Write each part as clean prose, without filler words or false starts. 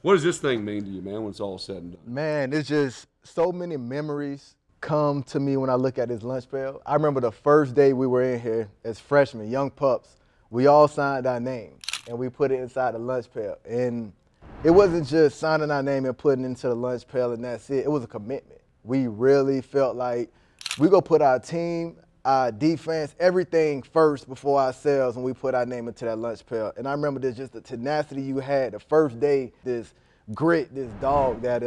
What does this thing mean to you, man, when it's all said and done? Man, it's just so many memories come to me when I look at this lunch pail. I remember the first day we were in here as freshmen, young pups. We all signed our name, and we put it inside the lunch pail. And it wasn't just signing our name and putting it into the lunch pail and that's it. It was a commitment. We really felt like we go put our team, our defense, everything first before ourselves when we put our name into that lunch pail. And I remember this, just the tenacity you had the first day, this grit, this dog that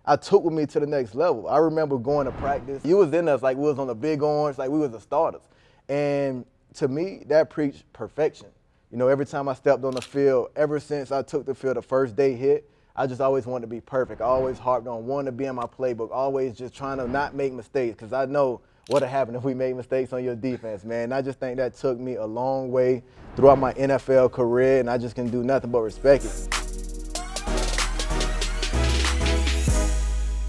I took with me to the next level. I remember going to practice. You was in us like we was on the big orange, like we was the starters. And to me, that preached perfection. You know, every time I stepped on the field, ever since I took the field, the first day hit, I just always wanted to be perfect. I always harped on wanting to be in my playbook, always just trying to not make mistakes, because I know what would happen if we made mistakes on your defense, man. And I just think that took me a long way throughout my NFL career, and I just can do nothing but respect it.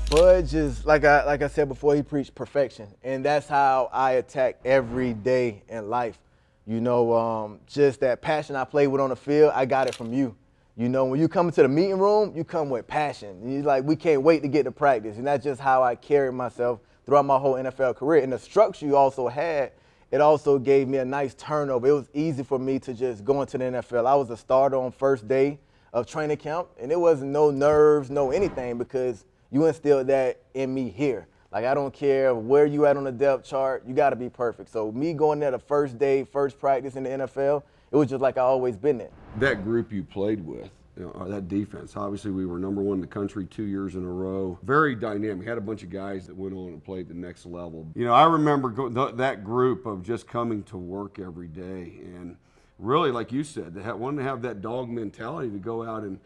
Bud just, like I said before, he preached perfection, and that's how I attack every day in life. You know, just that passion I played with on the field, I got it from you. You know, when you come into the meeting room, you come with passion. You're like, we can't wait to get to practice, and that's just how I carried myself throughout my whole NFL career. And the structure you also had, it also gave me a nice turnover. It was easy for me to just go into the NFL. I was a starter on first day of training camp, and it wasn't no nerves, no anything, because you instilled that in me here. Like, I don't care where you at on the depth chart, you got to be perfect. So me going there the first day, first practice in the NFL, it was just like I always been there. That group you played with, you know, that defense, obviously we were #1 in the country 2 years in a row. Very dynamic. Had a bunch of guys that went on and played the next level. You know, I remember that group of just coming to work every day, and really, like you said, wanting to have that dog mentality to go out and,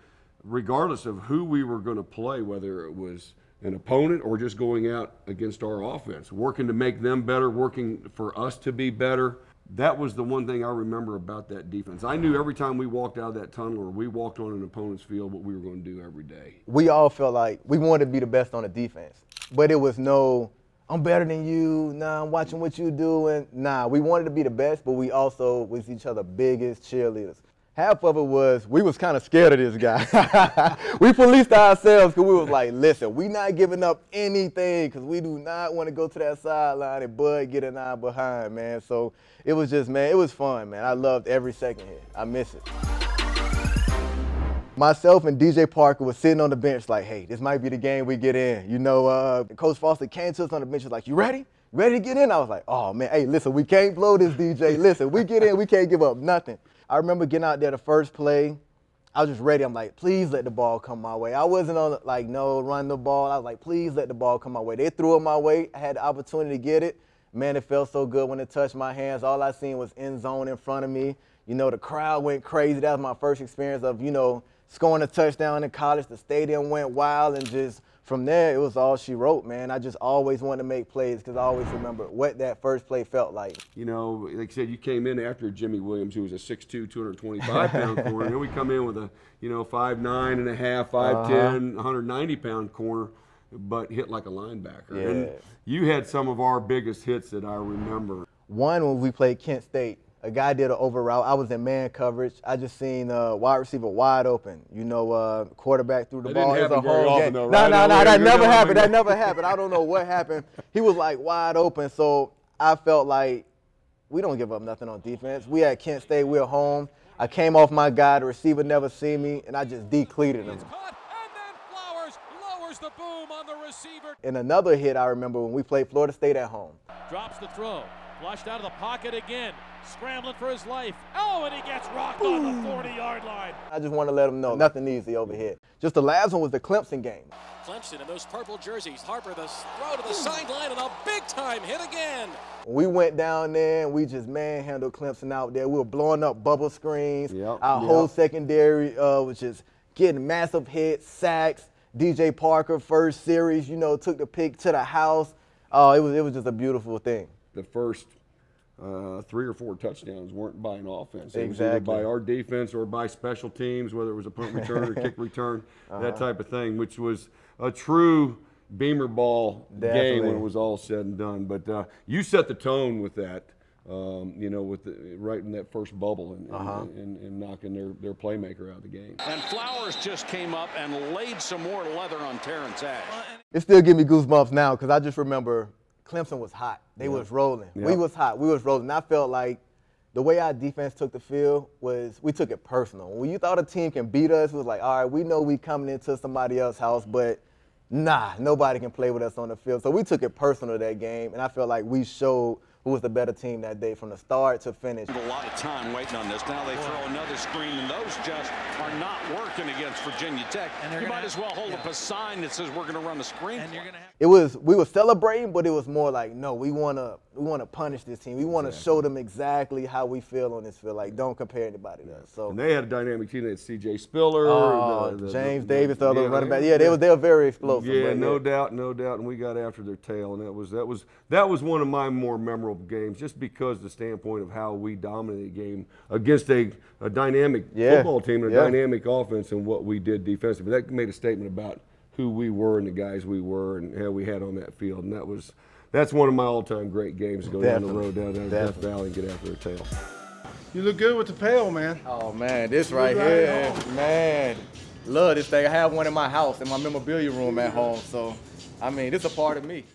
regardless of who we were going to play, whether it was an opponent or just going out against our offense, working to make them better, working for us to be better. That was the one thing I remember about that defense. I knew every time we walked out of that tunnel or we walked on an opponent's field what we were going to do every day. We all felt like we wanted to be the best on the defense, but it was no, I'm better than you, nah, I'm watching what you doing. Nah, we wanted to be the best, but we also was each other's biggest cheerleaders. Half of it was we was kind of scared of this guy. We policed ourselves because we was like, listen, we not giving up anything because we do not want to go to that sideline and Bud get an eye behind, man. So it was just, man, it was fun, man. I loved every second here. I miss it. Myself and DJ Parker was sitting on the bench like, hey, this might be the game we get in. You know, Coach Foster came to us on the bench, was like, you ready? Ready to get in? I was like, oh, man, hey, listen, we can't blow this, DJ. Listen, we get in, we can't give up nothing. I remember getting out there the first play. I was just ready. I'm like, please let the ball come my way. I wasn't on, like, no, run the ball. I was like, please let the ball come my way. They threw it my way. I had the opportunity to get it. Man, it felt so good when it touched my hands. All I seen was end zone in front of me. You know, the crowd went crazy. That was my first experience of, you know, scoring a touchdown in college. The stadium went wild, and just from there, it was all she wrote, man. I just always wanted to make plays because I always remember what that first play felt like. You know, like I said, you came in after Jimmy Williams, who was a 6'2", 225-pound corner. And then we come in with a, you know, 5'9 and a half, 5'10", 190-pound corner, but hit like a linebacker. Yeah. And you had some of our biggest hits that I remember. One, when we played Kent State, a guy did an over route. I was in man coverage. I just seen a wide receiver wide open. You know, quarterback threw the ball. It didn't happen very often, though, right? No, that never happened. That never happened. I don't know what happened. He was like wide open, so I felt like we don't give up nothing on defense. We at Kent State, we're home. I came off my guy, the receiver never see me, and I just decleated him. It's caught, and then Flowers lowers the boom on the receiver. And another hit I remember when we played Florida State at home. Drops the throw, flushed out of the pocket again. Scrambling for his life. Oh, and he gets rocked on the 40-yard line. I just want to let him know nothing easy over here. Just the last one was the Clemson game. Clemson in those purple jerseys. Harper the throw to the sideline and a big-time hit again. We went down there and we just manhandled Clemson out there. We were blowing up bubble screens. Our whole secondary was just getting massive hits, sacks. DJ Parker, first series, you know, took the pick to the house. It was just a beautiful thing. The first 3 or 4 touchdowns weren't by an offense. It was Exactly. either by our defense or by special teams, whether it was a punt return or kick return, that type of thing, which was a true Beamer ball game when it was all said and done. But you set the tone with that. you know, with right in that first bubble and knocking their playmaker out of the game. And Flowers just came up and laid some more leather on Terrence Ash. It still gives me goosebumps now because I just remember Clemson was hot. They was rolling. Yep. We was hot. We was rolling. And I felt like the way our defense took the field was we took it personal. When you thought a team can beat us, it was like, all right, we know we coming into somebody else's house, but nah, nobody can play with us on the field. So we took it personal that game, and I felt like we showed who was the better team that day from the start to finish. A lot of time waiting on this. Now they throw another screen, and those just are not working against Virginia Tech. And you might as well hold up a sign that says we're going to run a screen. We were celebrating, but it was more like, no, we want to punish this team. We want to show them exactly how we feel on this field. Like, don't compare anybody to us. So and they had a dynamic team. They had C.J. Spiller, James Davis, the other running back. Yeah, they were very explosive. Yeah, no doubt. And we got after their tail, and that was one of my more memorable games, just because the standpoint of how we dominated the game against a dynamic football team and a dynamic offense, and what we did defensively. That made a statement about who we were and the guys we were and how we had on that field, and that's one of my all-time great games to go down the road down there in Death Valley and get after their tail. You look good with the pail, man. Oh, man, this right here, man. Love this thing. I have one in my house, in my memorabilia room at home. So, I mean, this is a part of me.